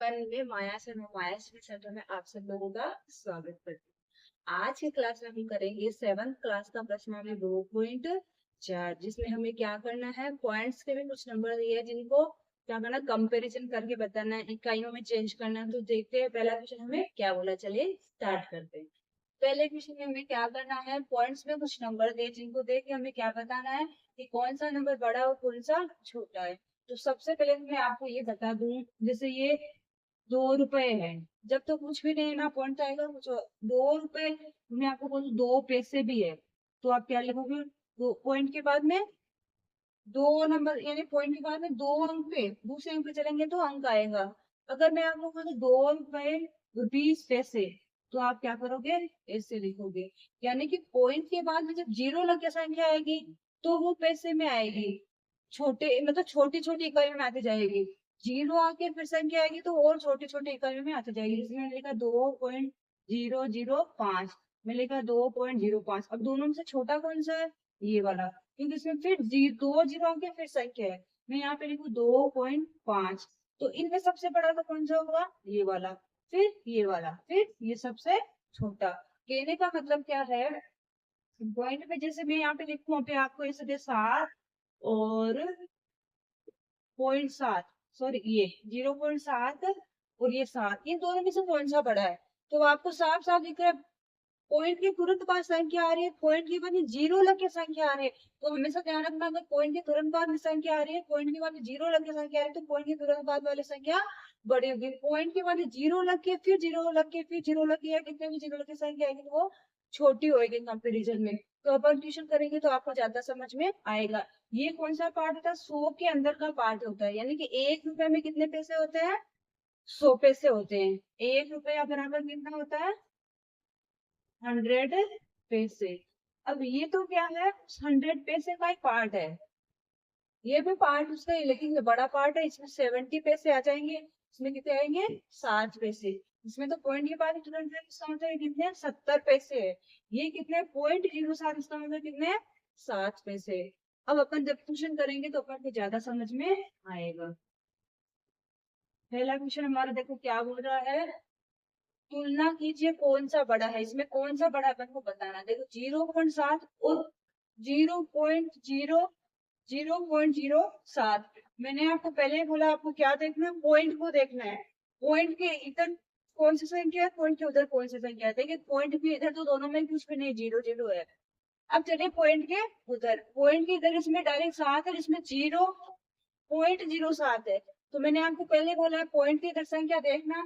One में माया से centre में आप सब लोगों का स्वागत करती हूँ। आज की क्लास में हम करेंगे 7th क्लास का प्रश्न नंबर 2.4, जिसमें हमें क्या करना है, पॉइंट्स के भी कुछ नंबर दिए हैं जिनको क्या करना, कंपैरिजन करके बताना है, इकाइयों में चेंज करना है। तो देखते हैं पहला क्वेश्चन हमें क्या बोला, चलिए स्टार्ट करते हैं। पहले क्वेश्चन में हमें क्या करना है, पॉइंट्स में कुछ नंबर दे जिनको देख के हमें क्या बताना है कि कौन सा नंबर बड़ा और कौन सा छोटा है। तो सबसे पहले मैं आपको ये बता दूं, जैसे ये 2 रुपए है, जब तक कुछ भी नहीं ना पॉइंट आएगा कुछ 2 रुपए, मैं आपको बोलूं 2 पैसे भी है, तो आप क्या लिखोगे, दो पॉइंट के बाद में दो नंबर, यानी पॉइंट के बाद में 2 अंक पे दूसरे अंक पे चलेंगे तो अंक आएगा। अगर मैं आपको बोलूं 2 रुपए 20 पैसे, तो आप क्या करोगे, ऐसे लिखोगे। यानी कि पॉइंट के बाद में जब जीरो लग के संख्या आएगी तो वो पैसे में आएगी, छोटे मतलब छोटी छोटी इकाइयों में आती जाएगी। जीरो आके फिर संख्या आएगी तो और छोटी छोटी इकाइयों में आती जाएगी। जैसे मैंने लिखा 2.005, मैं लिखा 2.05। अब दोनों में से छोटा कौन सा है, ये वाला, क्योंकि इसमें फिर दो जीरो आके फिर संख्या है। मैं यहाँ पे लिखू 2.5, तो इनमें सबसे बड़ा तो कौन सा होगा, ये वाला, फिर ये वाला, फिर ये सबसे छोटा। कहने का मतलब क्या है, पॉइंट में जैसे मैं यहाँ पे लिखूं पे आपको ऐसे दे 7 और 0.7, सॉरी ये 0.7 और ये 7, इन दोनों में से कौन सा बड़ा है। तो आपको साफ साफ दिख रहा है, पॉइंट के तुरंत बाद संख्या आ रही है, पॉइंट के बाद में जीरो लग के संख्या आ रही है। तो हमेशा ध्यान रखना, अगर पॉइंट के तुरंत बाद में संख्या आ रही है, पॉइंट के बाद में जीरो लग के संख्या आ रही है, तो पॉइंट के तुरंत बाद वाली संख्या बड़ी होगी। पॉइंट के बाद में जीरो लग के फिर जीरो लग के फिर जीरो लग के, या कितने भी जीरो लग के संख्या आएगी तो वो छोटी होगी कंपेरिजन में। तो अपन ट्यूशन करेंगे तो आपको ज्यादा समझ में आएगा। ये कौन सा पार्ट होता है, 100 के अंदर का पार्ट होता है, यानी कि 1 रुपए में कितने पैसे होते हैं, 100 पैसे होते हैं। 1 रुपया बराबर कितना होता है, 100 पैसे। अब ये तो क्या है, 100 पैसे का एक पार्ट है, ये भी पार्ट उसका ही, लेकिन ये बड़ा पार्ट है, इसमें 70 पैसे आ जाएंगे, इसमें कितने आएंगे, 60 पैसे। इसमें तो पॉइंट के बाद तुरंत इसका मतलब कितने, 70 पैसे है। ये कितने, 0.07, इसका मतलब कितने, 7 पैसे। अब अपन जब ट्यूशन करेंगे तो अपन को ज्यादा समझ में आएगा। पहला क्वेश्चन हमारा देखो क्या बोल रहा है, तुलना कीजिए कौन सा बड़ा है, इसमें कौन सा बड़ा है अपन को बताना। देखो 0.7 और 0.07, मैंने आपको पहले ही बोला, आपको क्या देखना है, पॉइंट को देखना है। पॉइंट के इधर कौन सी संख्या है, पॉइंट के उधर कौन सी संख्या है। देखिए पॉइंट भी इधर, तो दोनों में कुछ भी नहीं, जीरो जीरो है। अब चलिए पॉइंट के उधर, पॉइंट के इधर इसमें डायरेक्ट 7 है, इसमें 0.07 है। तो मैंने आपको पहले बोला है पॉइंट की इधर संख्या देखना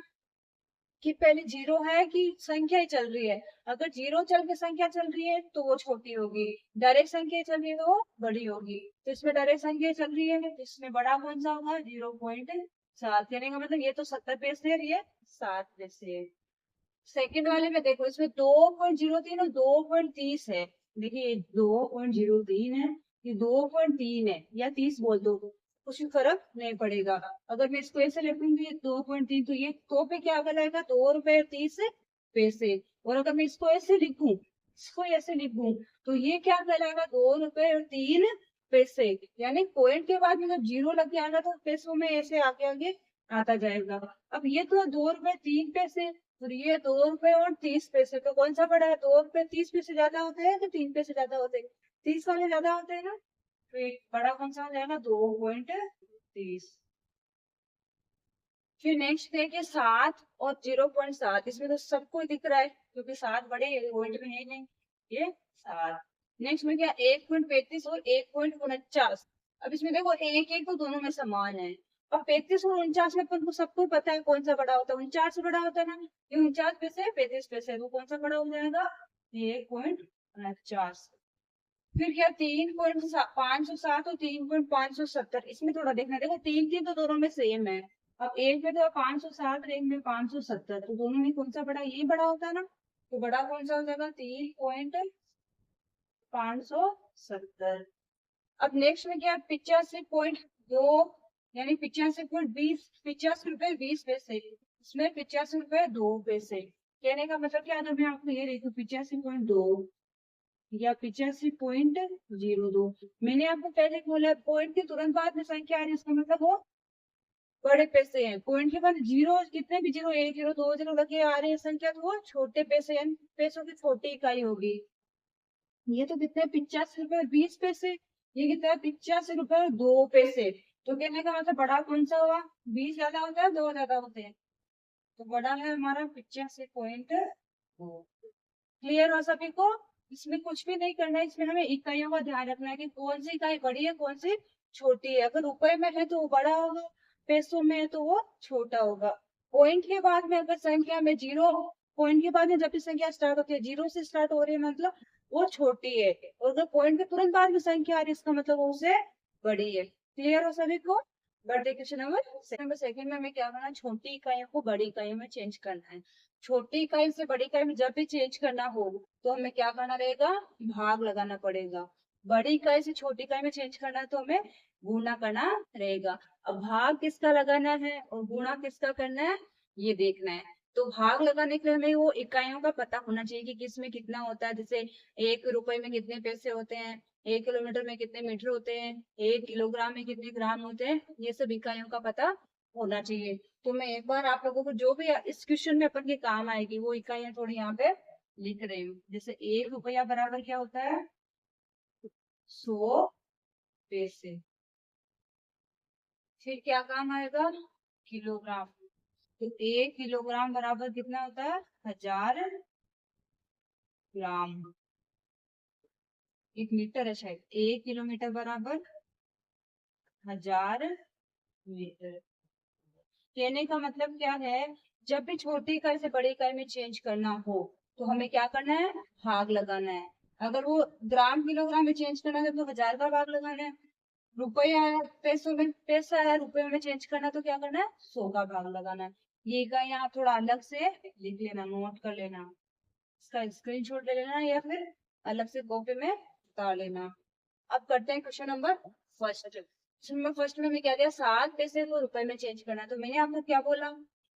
कि पहले जीरो है कि संख्या ही चल रही है। अगर जीरो चल के संख्या चल रही है तो वो छोटी होगी, डायरेक्ट संख्या चल रही है तो वो बड़ी होगी। तो इसमें डायरेक्ट संख्या चल रही है, तो इसमें बड़ा कौन सा होगा, 0.7, यानी का मतलब ये तो 70 पैसे है, ये 7 पैसे है। सेकंड वाले में देखो, इसमें 2.03 और 2.30 है। देखिए 2.03 है, ये 2.3 है, या 30 बोल दो, कुछ भी फर्क नहीं पड़ेगा। अगर मैं इसको ऐसे लिखूंगी 2.3, तो ये तो पे क्या कहलाएगा, 2 रुपए 30 पैसे। और अगर मैं इसको ऐसे लिखूं, इसको ऐसे लिखूं, तो ये क्या कहलाएगा, 2 रुपए 3 पैसे। यानी पॉइंट के बाद में जब जीरो लग जाएगा तो पैसों में ऐसे आगे आगे आता जाएगा। अब ये तो 2 रुपए 3 पैसे, और ये 2 रुपए और 30 पैसे, तो कौन सा बड़ा है, 2 रुपए 30 पैसे ज्यादा होते हैं कि 3 पैसे ज्यादा होते हैं, 30 वाले ज्यादा होते हैं ना। तो एक बड़ा कौन सा हो जाएगा, 2.30। फिर नेक्स्ट देखिए 7 और 0.7, इसमें तो सबको दिख रहा है क्योंकि 7 बड़े पॉइंट में है नहीं, ये 7। नेक्स्ट में क्या, 1.35 और 1.49। अब इसमें देखो एक एक तो दोनों में समान है। अब 35 और 49 में अपन को सबको पता है कौन सा बड़ा होता है, 49 से बड़ा होता है ना। ये 49 पैसे 35 पैसे, तो कौन सा बड़ा हो जाएगा, 1.49। फिर क्या, 3.507 और 3.570, इसमें थोड़ा देखना, देखो तीन तीन तो दोनों में सेम है। अब एक में तो 507 और एक में 570, तो दोनों में कौन सा बड़ा, ये बड़ा होता है ना। तो बड़ा कौन सा हो जाएगा, 3.570। अब नेक्स्ट में क्या, 85.2, यानी 85.20 इसमें 85 रुपए 2 पैसे। कहने का मतलब क्या, अगर मैं आपको ये देखू 85.2 या 85.02, मैंने आपको पहले बोला पॉइंट के तुरंत बाद में संख्या आ रही है, इसका मतलब वो बड़े पैसे हैं। पॉइंट के बाद जीरो, कितने भी जीरो, 1 जीरो 2 जीरो लगे आ रहे हैं संख्या, तो वो छोटे पैसे हैं, पैसों की छोटी इकाई होगी। ये तो कितने, 85 रुपए और 20 पैसे। ये कितना है, 85 रुपए और 2 पैसे। तो कहने का मतलब बड़ा कौन सा हुआ, 20 ज्यादा होता है, 2 ज्यादा होते हैं, तो बड़ा है हमारा 85.2। क्लियर हो सभी को। इसमें कुछ भी नहीं करना है, इसमें हमें इकाइयों का ध्यान रखना है कि कौन सी इकाई बड़ी है, कौन सी छोटी है। अगर रुपए में है तो वो बड़ा होगा, पैसों में है तो वो छोटा होगा। पॉइंट के बाद में अगर संख्या में जीरो, पॉइंट के बाद में जब भी संख्या स्टार्ट होती है जीरो से स्टार्ट हो रही है, मतलब वो छोटी है। और अगर पॉइंट के तुरंत बाद में संख्या आ रही है, इसका मतलब वो उससे बड़ी है। क्लियर हो सभी को। बढ़ते क्वेश्चन नंबर सेकंड में हमें क्या करना है, छोटी इकाइयों को बड़ी इकाइयों में चेंज करना है। छोटी इकाई से बड़ी इकाई में जब भी चेंज करना हो तो हमें क्या करना रहेगा, भाग लगाना पड़ेगा। बड़ी इकाई से छोटी इकाई में चेंज करना है तो हमें गुणा करना रहेगा। अब भाग किसका लगाना है और गुणा किसका करना है, ये देखना है। तो भाग लगाने के लिए हमें वो इकाइयों का पता होना चाहिए कि किस में कितना होता है। जैसे 1 रुपए में कितने पैसे होते हैं, 1 किलोमीटर में कितने मीटर होते हैं, 1 किलोग्राम में कितने ग्राम होते हैं, ये सब इकाइयों का पता होना चाहिए। तो मैं एक बार आप लोगों को जो भी इस क्वेश्चन में अपन के काम आएगी वो इकाइयां थोड़ी यहाँ पे लिख रही हूँ। जैसे 1 रुपया बराबर क्या होता है, 100 पैसे। फिर क्या काम आएगा, किलोग्राम। तो 1 किलोग्राम बराबर कितना होता है, 1000 ग्राम। 1 मीटर है शायद, 1 किलोमीटर बराबर 1000 मीटर। कहने का मतलब क्या है, जब भी छोटी इकाई से बड़ी इकाई में चेंज करना हो तो हमें क्या करना है, भाग लगाना है। अगर वो ग्राम किलोग्राम में चेंज करना है तो 1000 का भाग लगाना है। रुपया है, पैसों में पैसा है, रुपये में चेंज करना है तो क्या करना है, 100 का भाग लगाना है। ये इकाई आप थोड़ा अलग से लिख लेना, नोट कर लेना, इसका स्क्रीनशॉट ले लेना या फिर अलग से कॉपी में उतार लेना। अब करते हैं question number first. Question number first में हमें क्या दिया, 7 पैसे को रुपए में चेंज करना है। तो मैंने आपको क्या बोला,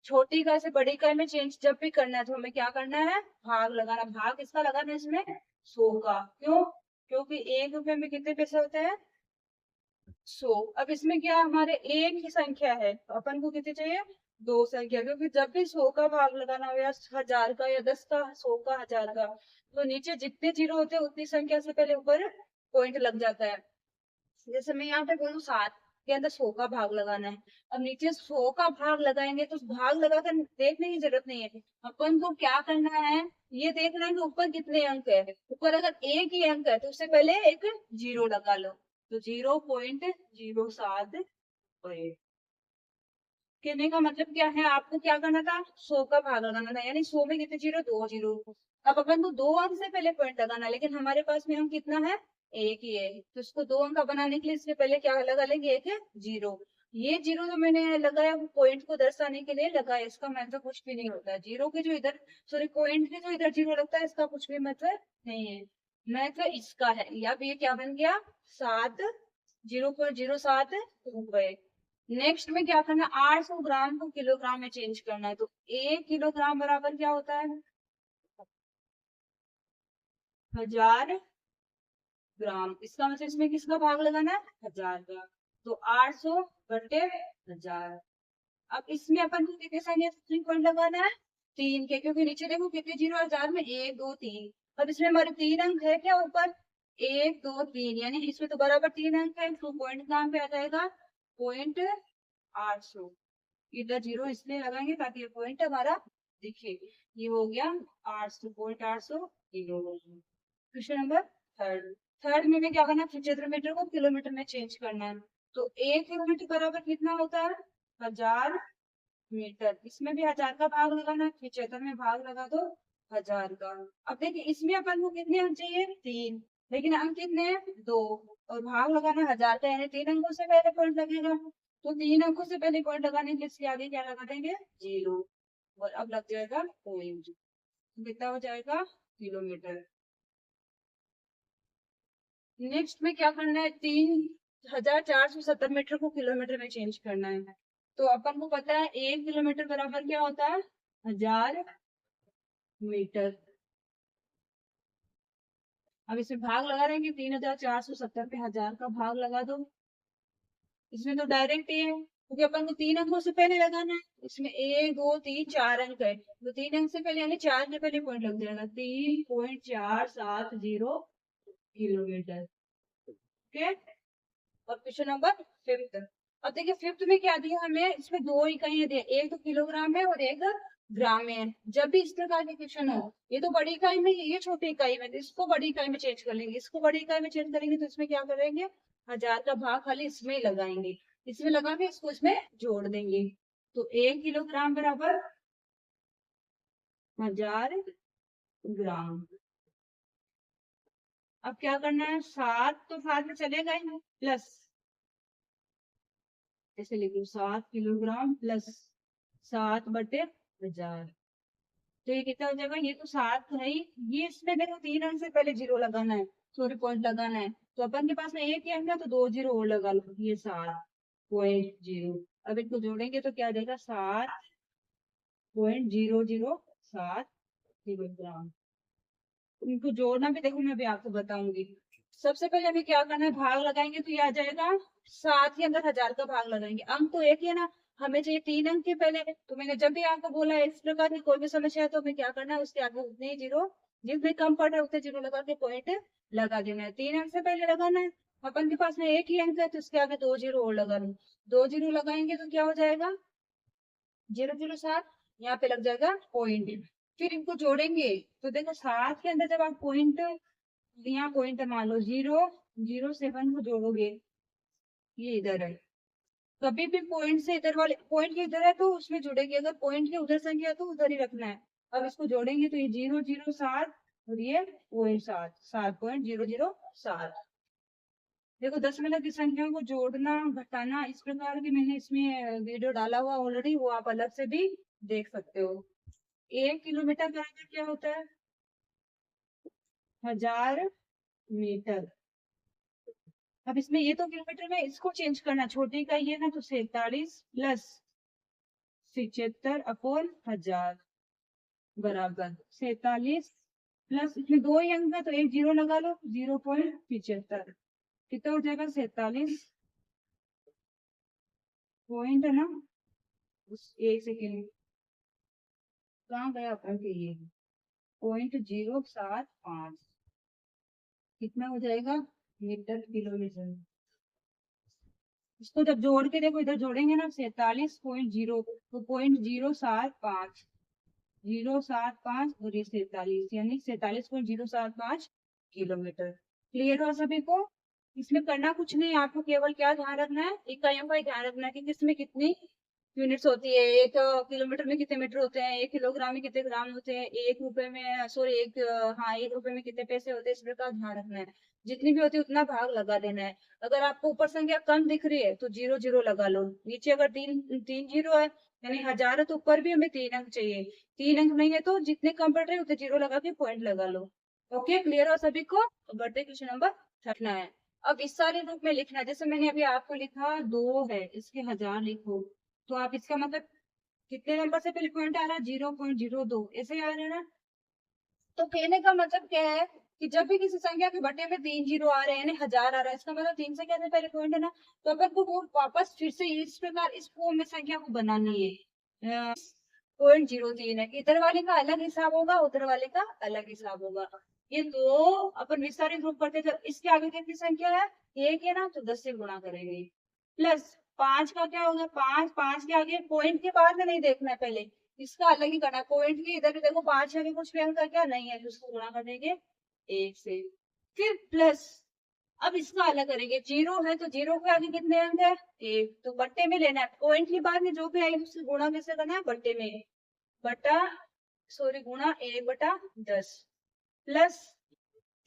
छोटी इकाई से बड़ी इकाई में चेंज जब भी करना है तो हमें क्या करना है, भाग लगाना। भाग किसका लगाना है इसमें, 100 का। क्यों, क्योंकि 1 रुपए में कितने पैसे होते हैं, 100। अब इसमें क्या, हमारे एक ही संख्या है तो अपन को कितनी चाहिए, 2 संख्या। क्योंकि जब भी 100 का भाग लगाना हो, या 1000 का, या 10 का, 100 का, 1000 का, तो नीचे जितने जीरो होते हैं उतनी संख्या से पहले ऊपर पॉइंट लग जाता है। जैसे मैं यहाँ पे बोलूँ 7 के अंदर 100 का भाग लगाना है। अब नीचे 100 का भाग लगाएंगे तो भाग लगाकर देखने की जरूरत नहीं है, अपन को क्या करना है, ये देखना है कि ऊपर कितने अंक है। ऊपर अगर एक ही अंक है तो उससे पहले एक जीरो लगा लो, तो 0.07। कहने का मतलब क्या है, आपको क्या करना था, 100 का भाग लगाना था, यानी 100 में कितने जीरो, 2 जीरो। अब अपन को 2 अंक से पहले पॉइंट लगाना, लेकिन हमारे पास में हम कितना है, एक ही है। तो इसको 2 अंक का बनाने के लिए इससे पहले क्या लगा लेंगे, एक जीरो। ये जीरो जो मैंने लगाया वो पॉइंट को दर्शाने के लिए लगाया, इसका मतलब कुछ भी नहीं होता है। जीरो के जो इधर, सॉरी पॉइंट के जो इधर जीरो लगता है इसका कुछ भी मतलब नहीं है। मतलब इसका है, या ये क्या बन गया, 0.07 रुपए। नेक्स्ट में क्या करना, 800 ग्राम को किलोग्राम में चेंज करना है। तो 1 किलोग्राम बराबर क्या होता है, 1000 ग्राम। इसका मतलब इसमें किसका भाग लगाना है, 1000 का। तो 800/1000। अब इसमें अपन को कितने संख्या पॉइंट लगाना है, 3 के, क्योंकि नीचे देखो कितने जीरो, 1000 में 1 2 3। अब इसमें हमारे 3 अंक है क्या ऊपर, 1 2 3, यानी इसमें तो बराबर 3 अंक है, तो पॉइंट कहाँ पे आ जाएगा, पॉइंट 800। इधर जीरो इसलिए लगाएंगे ताकि ये पॉइंट हमारा दिखे। ये हो गया 800.800 kilo. Question number third. Third में क्या करना है, 75 मीटर को किलोमीटर में चेंज करना है। तो 1 किलोमीटर बराबर कितना होता है, 1000 मीटर। इसमें भी 1000 का भाग लगाना है, 75 में भाग लगा दो 1000 का। अब देखिए इसमें अपन को कितने अंक चाहिए, 3, लेकिन अंक कितने हैं, 2। और भाग लगाना 1000 का, यानी 3 अंकों से पहले पॉइंट लगेगा। तो 3 अंकों से पहले पॉइंट लगाने के लिए इसके आगे क्या लगा देंगे, जीरो। और अब लग जाएगा पॉइंट, कितना हो जाएगा, किलोमीटर। नेक्स्ट में क्या करना है, 3470 मीटर को किलोमीटर में चेंज करना है। तो अपन को पता है 1 किलोमीटर बराबर क्या होता है, 1000 मीटर। अब इसमें भाग लगा रहे हैं कि 3470 पे 1000 का भाग लगा दो। इसमें तो डायरेक्ट ही है, क्योंकि अपन को 3 अंकों से पहले लगाना है, इसमें 1 2 3 4 अंक है, तो 3 अंक से पहले यानी 4 के पहले पॉइंट लग जाएगा, 3.470 किलोमीटर। ओके, और क्वेश्चन नंबर 5th। अब देखिए 5th में क्या दिया हमें, इसमें दो इकाइयां दी, एक तो किलोग्राम है और एक ग्राम में है। जब भी इस प्रकार के क्वेश्चन हो, ये तो बड़ी इकाई में, ये छोटी इकाई में, तो इसको बड़ी इकाई में चेंज कर लेंगे, इसको बड़ी इकाई में चेंज करेंगे, तो इसमें क्या करेंगे, 1000 का भाग खाली इसमें लगाएंगे, इसमें लगा के इसको इसमें जोड़ देंगे, तो 1 किलोग्राम बराबर 1000 ग्राम। अब क्या करना है, 7 तो साथ में चलेगा ही, प्लस ऐसे लिखो 7 किलोग्राम प्लस 7/1000, तो ये कितना हो जाएगा, ये तो 7 है ही, ये इसमें देखो 3 अंक से पहले जीरो लगाना है, सॉरी पॉइंट लगाना है, तो अपन के पास में एक ही अंक है, तो 2 जीरो और लगा लो, ये 7.0। अब इनको जोड़ेंगे तो क्या देगा, 7.007 किलोग्राम। इनको जोड़ना भी देखो मैं भी आपको बताऊंगी। सबसे पहले हमें क्या करना है, भाग लगाएंगे तो ये आ जाएगा, 7 के अंदर 1000 का भाग लगाएंगे, अंक तो एक ही है ना, हमें चाहिए 3 अंक के पहले, तो मैंने जब भी आपको बोला है इस प्रकार की कोई भी समस्या है तो हमें क्या करना है, उसके आगे उतने ही जीरो, जिसमें कम पड़ रहा है उतने जीरो लगा के पॉइंट लगा देना है, 3 अंक से पहले लगाना है, अपन के पास में एक ही अंक है तो इसके आगे 2 जीरो और लगा लो, 2 जीरो लगाएंगे तो क्या हो जाएगा, 007, यहाँ पे लग जाएगा पॉइंट। फिर इनको जोड़ेंगे तो देखो 7 के अंदर जब आप पॉइंट, यहाँ पॉइंट मान लो 007 को जोड़ोगे, ये इधर है, कभी भी पॉइंट से इधर वाले पॉइंट के इधर है तो उसमें जुड़ेंगे, अगर पॉइंट के उधर संख्या है तो उधर ही रखना है। अब इसको जोड़ेंगे तो ये 007 और ये 0.7, 7.007। देखो दशमलव की संख्या को जोड़ना घटाना इस प्रकार की मैंने इसमें वीडियो डाला हुआ ऑलरेडी, वो आप अलग से भी देख सकते हो। 1 किलोमीटर बराबर क्या होता है, 1000 मीटर। अब इसमें ये तो किलोमीटर में, इसको चेंज करना, छोटी का ये ना, तो 47 प्लस 75/1000 बराबर 47 प्लस, इसमें दो ही अंक है तो एक जीरो लगा लो, 0.75, कितना हो जाएगा, 47 पॉइंट है ना, एक सेकेंड कहाँ गया अपन के, ये 0.075, कितना हो जाएगा, मीटर किलोमीटर। इसको जब जोड़ के देखो, इधर जोड़ेंगे ना 47.0, तो 0.075, 075 और ये 47, यानी 47.075 किलोमीटर। क्लियर हो सभी को, इसमें करना कुछ नहीं, आपको केवल क्या ध्यान रखना है, इकाइयों का ध्यान रखना है कि किसमें कितनी यूनिट्स होती है, एक किलोमीटर में कितने मीटर होते हैं, 1 किलोग्राम में कितने ग्राम होते हैं, 1 रुपए में, सॉरी एक, हाँ 1 रुपए में कितने पैसे होते हैं, इस प्रकार ध्यान रखना है, जितनी भी होती है उतना भाग लगा देना है। अगर आपको ऊपर संख्या कम दिख रही है तो जीरो जीरो लगा लो, नीचे अगर तीन तीन जीरो है यानी 1000 है तो ऊपर भी हमें 3 अंक चाहिए, 3 अंक नहीं है तो जितने कम पड़ रहे हैं उतने जीरो लगा के पॉइंट लगा लो। ओके, क्लियर हो सभी को, बढ़ते क्वेश्चन नंबर रखना है। अब इस सारे रूप में लिखना है, जैसे मैंने अभी आपको लिखा 2 है, इसके 1000 लिखो, तो आप इसका मतलब कितने नंबर से पहले पॉइंट आ रहा है, 0.02, ऐसे आ रहा है ना। तो कहने का मतलब क्या है कि जब भी किसी संख्या के बटे में 3 जीरो आ रहे हैं यानी 1000 आ रहा है, इसका मतलब 3 से कैसे पहले पॉइंट है ना, तो अपन को वो वापस फिर से इस प्रकार इस फॉर्म में संख्या को बनानी है। 0.03 है, इधर वाले का अलग हिसाब होगा, उधर वाले का अलग हिसाब होगा। ये दो अपन विस्तारित रूप करते, जब इसके आगे कितनी संख्या है, एक है ना, तो 10 से गुणा करेंगे, प्लस 5 का क्या होगा, 5, 5 के आगे पॉइंट के बाद में नहीं देखना है, पहले इसका अलग ही करना है, पॉइंट की इधर भी देखो 5 है, कुछ भी अंक का क्या नहीं है, तो उसको गुणा कर देंगे 1 से, फिर प्लस, अब इसका अलग करेंगे, जीरो है तो जीरो के आगे कितने अंक है, 1, तो बट्टे में लेना है, पॉइंट के बाद में जो भी आएगी उससे गुणा कैसे करना है, बट्टे में, बटा सॉरी गुणा 1/10 प्लस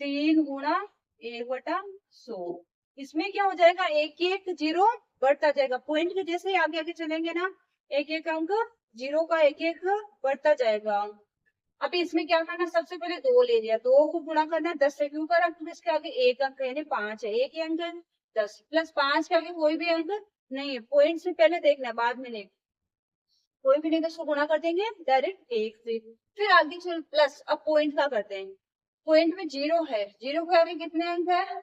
3 गुणा 1/100, इसमें क्या हो जाएगा, एक एक जीरो बढ़ता जाएगा, पॉइंट के जैसे ही आगे आगे चलेंगे ना, एक एक अंक जीरो का एक एक बढ़ता जाएगा। अभी इसमें क्या करना, सबसे पहले 2 ले लिया, 2 को गुणा करना है 10 से, क्यों करा, क्योंकि इसके आगे एक अंक है यानी 5 है, एक ही अंक है 10, प्लस 5 के आगे कोई भी अंक नहीं है, पॉइंट से पहले देखना है, बाद में नहीं, कोई भी नहीं तो उसको गुणा कर देंगे डायरेक्ट 1 से, फिर आगे चल प्लस, अब पॉइंट का करते हैं, पॉइंट में जीरो है, जीरो के आगे कितने अंक है,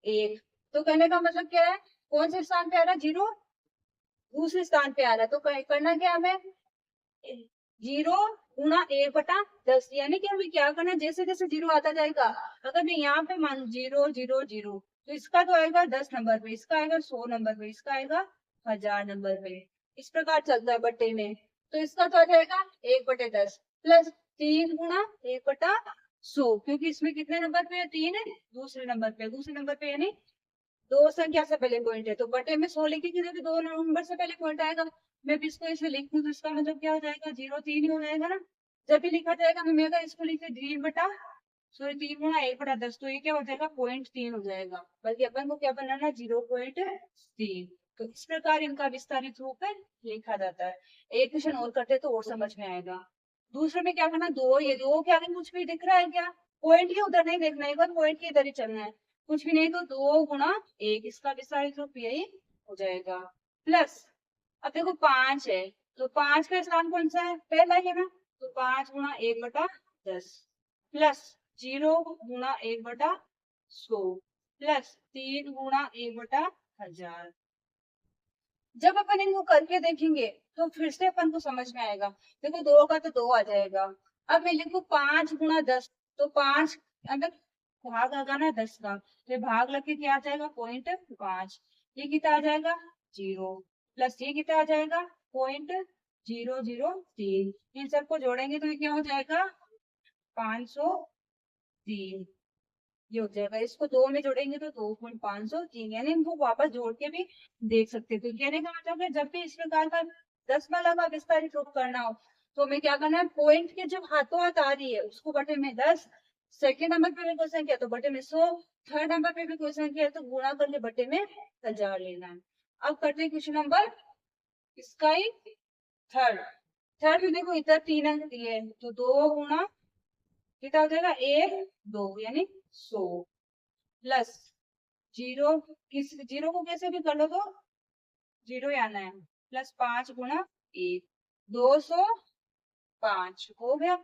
1, तो कहने का मतलब क्या है, कौन से स्थान पे आ रहा है जीरो, दूसरे स्थान पे आ रहा है, तो करना क्या हमें, 0 गुणा 1/10, यानी कि हमें क्या करना है, जैसे जैसे 0 आता जाएगा, अगर मैं यहाँ पे मान 0 0 0, तो इसका तो आएगा 10 नंबर पे, इसका आएगा 100 नंबर पे, इसका आएगा 1000 नंबर पे, इस प्रकार चलता है बट्टे में। तो इसका तो आ जाएगा 1/10 प्लस 3 गुणा 1/100, क्योंकि इसमें कितने नंबर पे है, 3 है, दूसरे नंबर पे यानी दो संख्या से पहले पॉइंट है, तो बटे में 100 लिखेंगे तो दो नंबर से पहले पॉइंट आएगा। मैं भी इसको ऐसे लिख दूं तो इसका मतलब क्या हो जाएगा, 0 3 ही हो जाएगा ना। जब भी लिखा जाएगा तो मैं अगर इसको लिखे 3 गुणा 1/10, तो ये क्या हो जाएगा, 0.3 हो जाएगा, बल्कि अपन को क्या बनाना है, 0.3। तो इस प्रकार इनका विस्तारित रूप है लिखा जाता है। एक क्वेश्चन और करते तो और समझ में आएगा। दूसरे में क्या करना, दो, ये दो के आगे कुछ भी दिख रहा है क्या, पॉइंट के उधर नहीं देखना, एक बार पॉइंट के इधर ही चलना है, कुछ भी नहीं तो 2 गुणा 1, इसका विस्तारित रूप यही हो जाएगा। प्लस अब देखो 5 है, तो 5 का स्थान कौन सा है, पहला ही है ना, तो 5 गुणा 1/10 प्लस 0 गुणा 1/100 प्लस 3 गुणा 1/1000। जब अपन इनको करके देखेंगे तो फिर से अपन को समझ में आएगा। देखो 2 का तो 2 आ जाएगा। अब मैं लिखू 5 गुणा 10, तो 5 अंदर भाग आगा ना 10 का, तो भाग लग के क्या आ जाएगा, 0.5, ये कितना आ जाएगा, 0, प्लस ये कितना आ जाएगा, 0.003, इन सबको जोड़ेंगे तो ये क्या हो जाएगा, 503, ये हो जाएगा। इसको 2 में जोड़ेंगे तो 2.503, यानी इनको वापस जोड़ के भी देख सकते थे। कहने का मतलब है जब भी इस प्रकार का दशमलव का विस्तारित रूप करना हो तो हमें क्या करना है, पॉइंट के जब हाथों हाथ आ रही है उसको बटे में 10, सेकेंड नंबर पे भी कोई संख्या तो बटे में 100, थर्ड नंबर पे भी कोई संख्या है तो गुणा करके बटे में 1000 लेना है। अब करते हैं क्वेश्चन नंबर इसका ही थर्ड। थर्ड में देखो इधर 3 अंक दिए हैं, तो 2 गुणा कितना हो जाएगा, 1 2 यानी 100 प्लस 0, किस 0 को कैसे भी कर लो तो 0 ही आना है, प्लस 5 गुणा 1, 205 हो गया।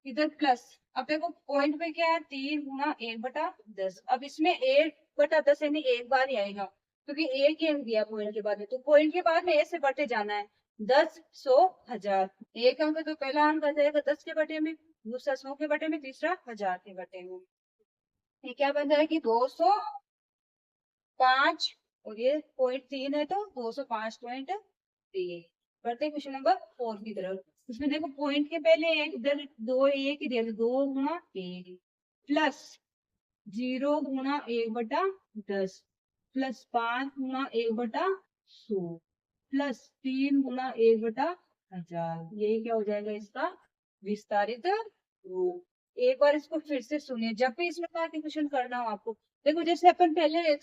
इधर प्लस, अब देखो पॉइंट पे क्या है, 3 गुणा 1/10, अब इसमें 1/10 यानी एक बार ही आएगा, क्योंकि एक ही अंक दिया पॉइंट के बाद में, तो पॉइंट के बाद में ऐसे बटे जाना है, 10 100 1000, एक अंक तो पहला अंक आ जाएगा 10 के बटे में, दूसरा 100 के बटे में, तीसरा 1000 के बटे में। ये क्या बन जाएगी, 205, और ये 0.3 है तो 205.3। बढ़ते क्वेश्चन नंबर 4 की तरफ। इसमें देखो पॉइंट के पहले एक इधर 2 एक ही दिया, 2 गुणा 1 प्लस 0 गुणा 1/10 प्लस 5 गुणा 1/100 प्लस 3 गुणा 1/1000, यही क्या हो जाएगा इसका विस्तारित रूप। एक बार इसको फिर से सुनिए, जब भी इस प्रकार के क्वेश्चन करना हो आपको। देखो जैसे अपन पहले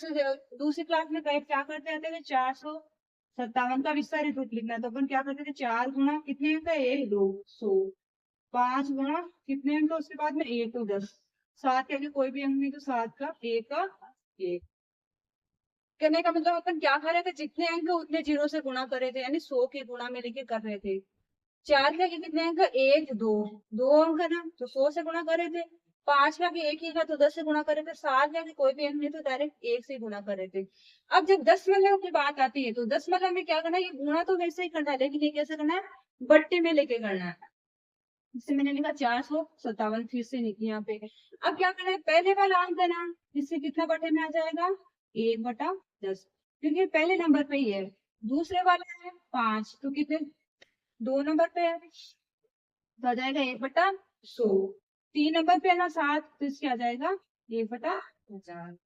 दूसरी क्लास में क्या करते थे, 457 का विस्तारित रूप लिखना है तो अपन क्या करते थे, 4 गुणा कितने अंक का, 1 2 100, 5 गुणा कितने अंक का, उसके बाद में 1 2 10, 7 के आगे कोई भी अंक नहीं तो 7 का 1 का 1। कहने का मतलब अपन क्या कर रहे थे, जितने अंक उतने 0 से गुणा कर रहे थे, यानी 100 के गुणा में लेके कर रहे थे। 4 के आगे कितने अंक, 1 2 2 अंक है ना, तो 100 से गुणा कर रहे थे। 5 के आगे 1 ही था तो 10 से गुणा कर रहे थे। 7 के आगे कोई भी अंक नहीं तो डायरेक्ट 1 से गुणा कर रहे थे। अब जब दशमलव की बात आती है तो दशमलव में क्या करना है, ये गुणा तो वैसे ही करना है, लेकिन ये कैसे करना है, बट्टे में लेके करना है। जिससे मैंने लिखा 457, फिर से लिखी यहाँ पे। अब क्या करना है, पहले वाला अंक है ना, जिससे कितना बटे में आ जाएगा, 1/10, क्योंकि पहले नंबर पे ही है। दूसरे वाला है 5, तो कितने, 2 नंबर पे है तो आ जाएगा 1/100। 3 नंबर पे है ना 7, तो इसके आ जाएगा 1/1000।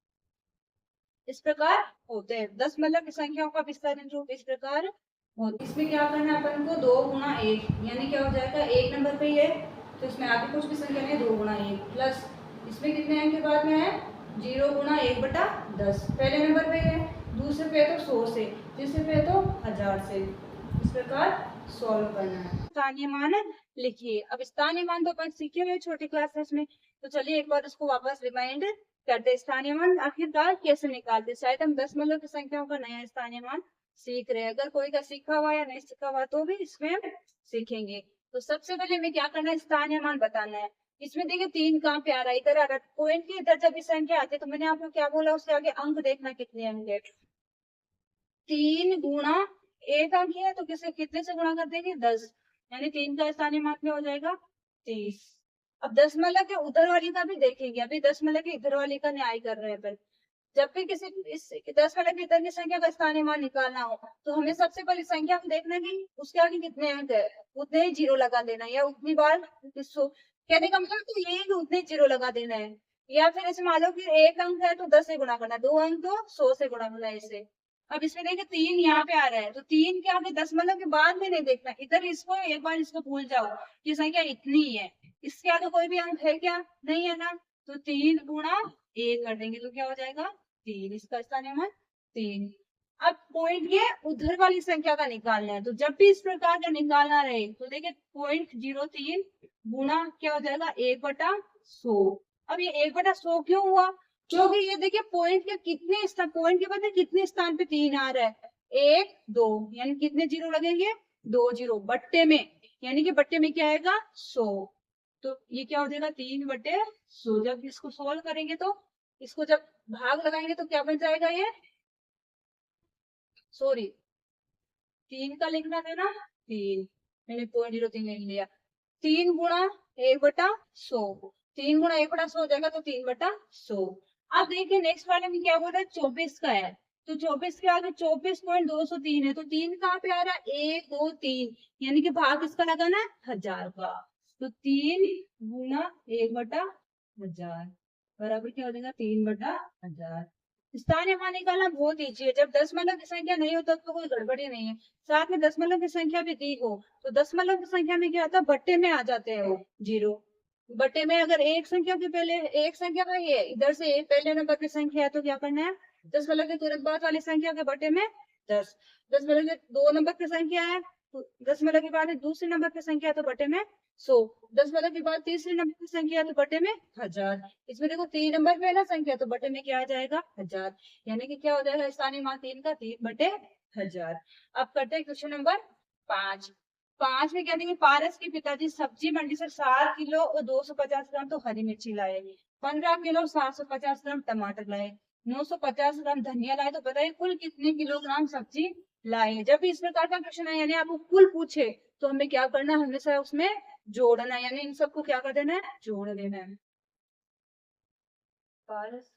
इस प्रकार होते हैं दशमलव की संख्याओं का विस्तारित रूप, इस प्रकार होता है। इसमें क्या करना है अपन को, 2 गुणा 1 यानी क्या हो जाएगा, 1 नंबर पे ही है तो इसमें आगे कुछ भी संख्या नहीं, 2 गुणा 1 प्लस इसमें कितने अंक के बाद में है, 0 गुणा 1/10, पहले नंबर पे है, दूसरे पे तो 100 से, तीसरे पे तो 1000 से। इस प्रकार सॉल्व करना है। स्थानीय मान लिखिए। अब स्थानीय मान तो अपन सीखे हुए छोटी क्लासेस में, तो चलिए एक बार उसको वापस रिमाइंड करते। स्थानीय मान आखिरकार कैसे निकालते, शायद हम दशमलव की संख्याओं का नया स्थानीय मान सीख रहे हैं। अगर कोई का सीखा हुआ या नहीं सीखा हुआ तो भी इसमें हम सीखेंगे। तो सबसे पहले हमें क्या करना है, स्थानीय मान बताना है। इसमें देखिए 3 कहाँ पे आ रहा है, इधर आ रहा है, पॉइंट के इधर जब इस संख्या आती है तो मैंने आपको क्या बोला, उसके आगे अंक देखना कितने अंक है। 3 गुणा एक अंक है तो किसे कितने से गुणा कर देंगे 10, यानी 3 का स्थानीय मान क्या हो जाएगा 30। अब दशमलव के उधर वाली का भी देखेंगे, अभी दशमलव के इधर वाली का न्याय कर रहे हैं पर जब भी किसी इस 10 वाले के इधर की संख्या का स्थानीय मान निकालना हो तो हमें सबसे पहले संख्या को देखना कि उसके आगे कितने अंक है, उतने ही जीरो लगा देना, या उतनी बार इसको कहने का मतलब तो ये है कि उतने जीरो लगा देना है। या फिर ऐसे मान लो कि एक अंक है तो 10 से गुणा करना, 2 अंक तो 100 से गुणा करना है इसे। अब इसमें देखिए 3 यहाँ पे आ रहा है तो 3 के आगे दशमलव के बाद में नहीं देखना, इधर इसको एक बार इसको भूल जाओ कि संख्या इतनी है, इसके आगे कोई भी अंक है क्या, नहीं है ना, तो 3 गुणा 1 कर देंगे तो क्या हो जाएगा 3, इसका स्थानीय मान 3। अब पॉइंट ये उधर वाली संख्या का निकालना है, तो जब भी इस प्रकार का निकालना रहे तो देखिए 0.03 गुणा क्या हो जाएगा 1/100। अब ये 1/100 क्यों हुआ, क्योंकि ये देखिए पॉइंट के कितने स्थान, पॉइंट के बाद कितने स्थान पे 3 आ रहा है 1 2, यानी कितने जीरो लगेंगे 2 जीरो बट्टे में, यानी कि बट्टे में क्या आएगा 100, तो ये क्या हो जाएगा 3/100। जब इसको सोल्व करेंगे तो इसको जब भाग लगाएंगे तो क्या बन जाएगा ये, सॉरी 3 का लिखना था ना 3, मैंने 0.03 लिख लिया, 3 गुणा 1/100, 3 गुणा 1/100 हो जाएगा तो 3/100। अब देखिए नेक्स्ट वाले में क्या बोल रहा है 24 का है, तो 24 के आगे 24.203 है, तो 3 कहाँ पे आ रहा है 1 2 3, यानी कि भाग किसका लगाना है 1000 का, तो 3 गुणा 1/1000 बराबर क्या हो जाएगा 3/1000। स्थानीय मान निकालना बहुत ईजी है, जब दशमलव की संख्या नहीं हो तब तो कोई गड़बड़ी नहीं है, साथ में दशमलव की संख्या भी दी हो तो दशमलव की संख्या में क्या होता है बट्टे में आ जाते हैं वो जीरो, बट्टे में अगर एक संख्या के पहले एक संख्या का ही है इधर से एक पहले नंबर की संख्या है तो क्या करना है दशमलव के तुरंत बाद वाली संख्या के बट्टे में 10, दशमलव के 2 नंबर की संख्या है तो दशमलव के बाद दूसरे नंबर की संख्या है तो बट्टे में 100, दशमलव के बाद तीसरे नंबर की संख्या है तो बट्टे में 1000, इसमें देखो 3 नंबर पे है ना संख्या तो बट्टे में क्या आ जाएगा 1000, यानी कि क्या हो जाएगा स्थानीय मान 3 का 3/1000। अब करते हैं क्वेश्चन नंबर 5। 5 में क्या देंगे पारस के पिताजी सब्जी मंडी से 7 किलो और 250 ग्राम तो हरी मिर्ची लाए, 15 किलो 750 ग्राम टमाटर लाए, 950 ग्राम धनिया लाए, तो बताइए कुल कितने किलोग्राम सब्जी लाए। जब भी इस प्रकार का क्वेश्चन है यानी आपको कुल पूछे तो हमें क्या करना है हमेशा उसमें जोड़ना है, यानी इन सबको क्या कर देना है जोड़ देना है। पारस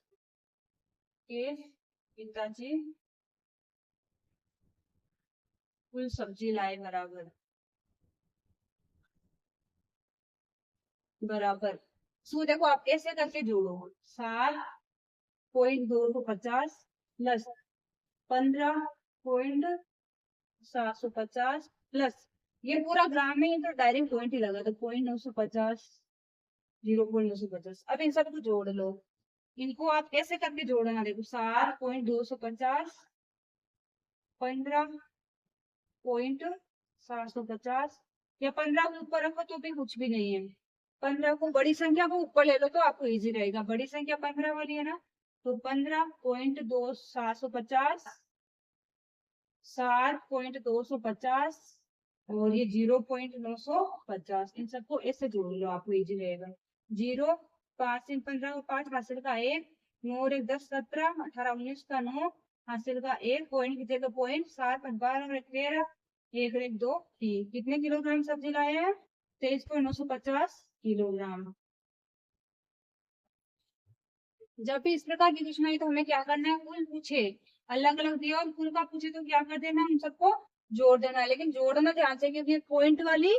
के पिताजी कुल सब्जी लाए बराबर बराबर सो देखो आप कैसे करके जोड़ो 7.250 प्लस 15.750 प्लस ये पूरा ग्राम में ही तो डायरेक्ट पॉइंट ही लगा तो 0.950 0.950। अब इन सबको जोड़ लो, इनको आप कैसे करके जोड़ना देखो 7.250 15.750 या 15 को ऊपर रखो तो भी कुछ भी नहीं है, 15 को बड़ी संख्या को ऊपर ले लो तो आपको इजी रहेगा, बड़ी संख्या 15 वाली है ना, तो 15.2750 7.250 और ये 0.950, इन सबको ऐसे जोड़ लो आपको इजी रहेगा। 0 5 3 15 को 5 हासिल का 1 9 और 1 10 17 18 19 का 9 हासिल का 1 पॉइंट की जगह पॉइंट 7 5 12 और 1 13 1 और 1 2 3, कितने किलोग्राम सब्जी लाए हैं 23.950 किलोग्राम। जब भी इस प्रकार की क्वेश्चन आई तो हमें क्या करना है कुल पूछे अलग अलग दिया और कुल का पूछे तो क्या कर देना हम सबको जोड़ देना है, लेकिन जोड़ना ध्यान से क्योंकि पॉइंट वाली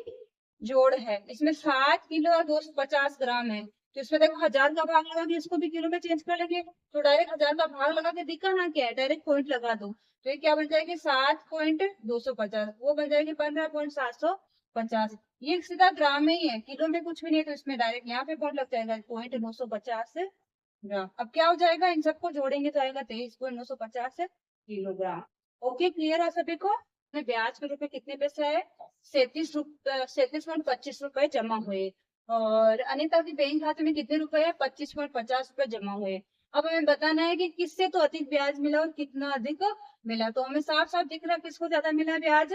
जोड़ है, इसमें 7 किलो और 250 ग्राम है तो इसमें देखो 1000 का भाग लगा के इसको भी किलो में चेंज कर लेंगे तो डायरेक्ट 1000 का भाग लगा के दिखा ना क्या है डायरेक्ट पॉइंट लगा दो तो ये क्या बन जाएगी 7.250 वो बन जाएगी 15.750, ये सीधा ग्राम में ही है किलो में कुछ भी नहीं है तो इसमें डायरेक्ट यहाँ पे पॉइंट लग जाएगा 0.950 ग्राम। अब क्या हो जाएगा इन सबको जोड़ेंगे तो आएगा 23.950 किलोग्राम। ओके क्लियर है सभी को। ब्याज के रूप में कितने पैसे आए 37.25 रुपए जमा हुए और अनिता के बैंक खाते में कितने रुपए है 25.50 रुपए जमा हुए। अब हमें बताना है कि किससे तो अधिक ब्याज मिला और कितना अधिक मिला, तो हमें साफ साफ दिख रहा है किसको ज्यादा मिला है ब्याज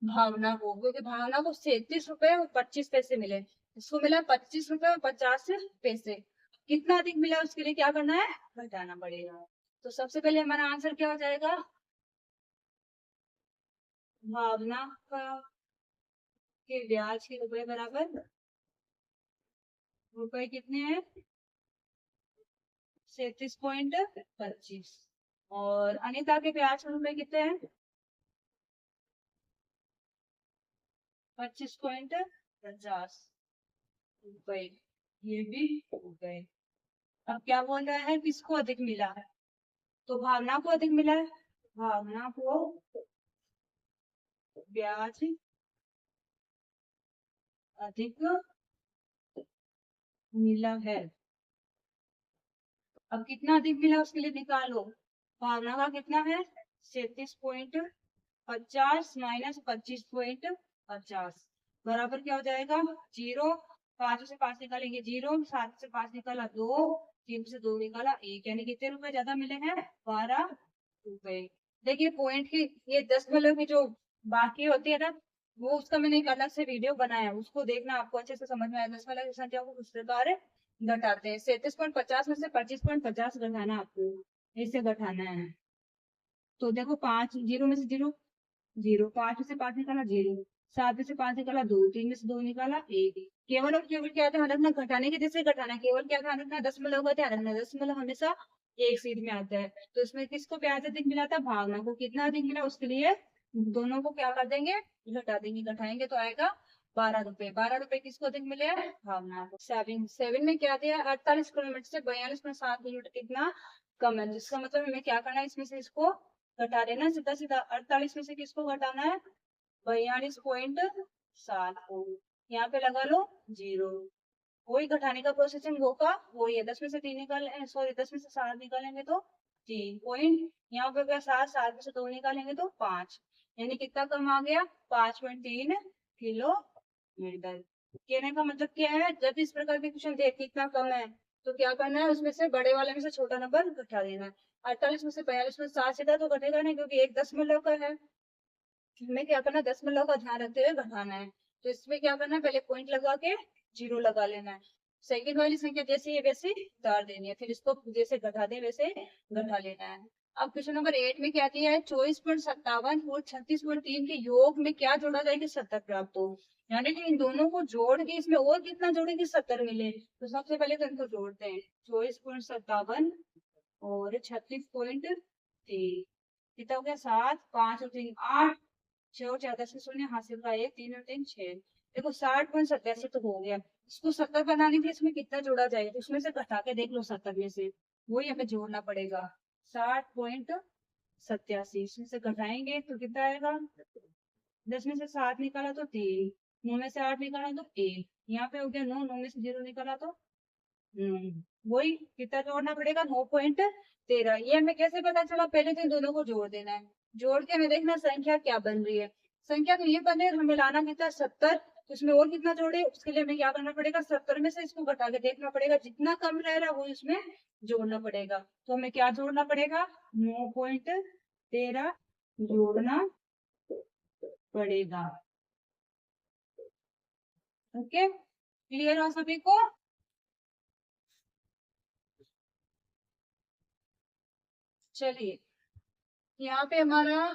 भावना को, क्योंकि भावना को 37 रुपए और 25 पैसे मिले, इसको मिला 25 रुपए और 50 पैसे, कितना अधिक मिला उसके लिए क्या करना है घटाना पड़ेगा। तो सबसे पहले हमारा आंसर क्या हो जाएगा भावना का के ब्याज के रुपए बराबर रुपए कितने हैं 37.25 और अनिता के ब्याज के रुपए कितने हैं 25.50 रुपए। ये भी हो गए। अब क्या बोल रहा है किसको अधिक मिला है तो भावना को अधिक मिला है भावना को ब्याज अधिक मिला है। अब कितना अधिक मिला उसके लिए निकालो भावना का कितना है 37.50 माइनस 25.50 बराबर क्या हो जाएगा 0। 5 से 5 निकालेंगे 0 7 से 5 निकाला 2 3 से 2 निकाला 1 यानी कितने रुपए ज्यादा मिले हैं 12 रुपए। देखिए पॉइंट की ये 10 की जो बाकी होती है ना वो उसका मैंने एक अलग से वीडियो बनाया है उसको देखना आपको अच्छे से समझ में आया 10 की संख्या को किस प्रकार घटाते हैं 37.50 में से 25.50 घटाना आपको इससे घटाना है। तो देखो 5 0 में से 0 0 5 में से 5 निकाला 0 7 में से 5 निकाला 2 3 में से 2 निकाला 1 केवल और केवल क्या ध्यान रखना घटाने के जैसे घटाना केवल क्या ध्यान रखना 10 का ध्यान रखना 10 हमेशा एक सीध में आता है तो इसमें किसको ब्याज अधिक मिला था भावना को कितना अधिक मिला उसके लिए दोनों को क्या कर देंगे घटा देंगे घटाएंगे तो आएगा 12 रुपए 12 रुपए किसको अधिक मिले हैं भावना को। 7 में क्या दिया 48 किलोमीटर से 42.7 किलोमीटर कितना कम है जिसका मतलब हमें क्या करना है इसमें से इसको घटा देना सीधा सीधा 48 में से किसको घटाना है 42.7 को यहाँ पे लगा लो 0 वही घटाने का प्रोसेसिंग होगा वही है 10 में से 3 निकाले सॉरी 10 में से 7 निकालेंगे तो 3 पॉइंट यहाँ पे क्या 7 में से 2 निकालेंगे तो 5 यानी कितना कम आ गया 5.3 किलोमीटर। कहने का मतलब क्या है जब इस प्रकार के क्वेश्चन देख कितना कम है तो क्या करना है उसमें से बड़े वाले में से छोटा नंबर घटा देना है 48 में से 42 में 7 सीधा तो घटेगा नहीं क्योंकि एक 10 का है हमें क्या करना है 10 का ध्यान रखते हुए घटाना है तो इसमें क्या करना है पहले पॉइंट लगा के 0 लगा लेना है सेकंड वाली संख्या जैसी है वैसे उतार देनी है फिर इसको जैसे घटा दे वैसे घटा लेना है। अब क्वेश्चन नंबर 8 में क्या दिया है 24.57 और 36.3 के योग में क्या जोड़ा जाए कि 70 प्राप्त हो यानी कि इन दोनों को जोड़ के इसमें और कितना जोड़े कि 70 मिले तो सबसे पहले तो इनको जोड़ते हैं 24.57 और 36.3 कितना हो गया 7 5 और 3 8 6 और 4 10 में शून्य हासिल का 1 3 और 3 6 देखो 60.87 तो हो गया इसको 70 बनाने के लिए इसमें कितना जोड़ा जाए तो उसमें से घटा के देख लो 70 में से वही हमें जोड़ना पड़ेगा 60.87 इसमें से घटाएंगे तो कितना आएगा 10 में से 7 निकाला तो 3 9 में से 8 निकाला तो 1 यहाँ पे हो गया 9 9 में से 0 निकाला तो वही कितना जोड़ना पड़ेगा 9.13 ये हमें कैसे पता चला पहले तो इन दोनों को जोड़ देना है जोड़ के हमें देखना संख्या क्या बन रही है संख्या तो ये बने हमें लाना कितना 70 तो इसमें और कितना जोड़े उसके लिए हमें क्या करना पड़ेगा 70 में से इसको घटा के देखना पड़ेगा जितना कम रह रहा है वो इसमें जोड़ना पड़ेगा तो हमें क्या जोड़ना पड़ेगा 9.13 जोड़ना पड़ेगा। ओके क्लियर हो सभी को। चलिए यहाँ पे हमारा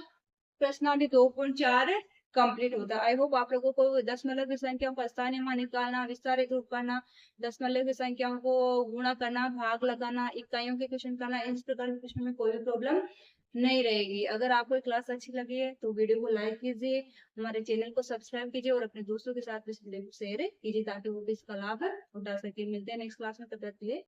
प्रश्नावली 2.4 कंप्लीट होता है। आई होप आप लोगों को 10 की संख्याओं का स्थानीय मान निकालना विस्तारित रूप करना 10 की संख्याओं को गुणा करना भाग लगाना इकाइयों के क्वेश्चन करना इस प्रकार के क्वेश्चन में कोई भी प्रॉब्लम नहीं रहेगी। अगर आपको क्लास अच्छी लगी है तो वीडियो को लाइक कीजिए हमारे चैनल को सब्सक्राइब कीजिए और अपने दोस्तों के साथ इस वीडियो को शेयर कीजिए ताकि वो भी इसका लाभ उठा सके। मिलते हैं नेक्स्ट क्लास में तब तक के लिए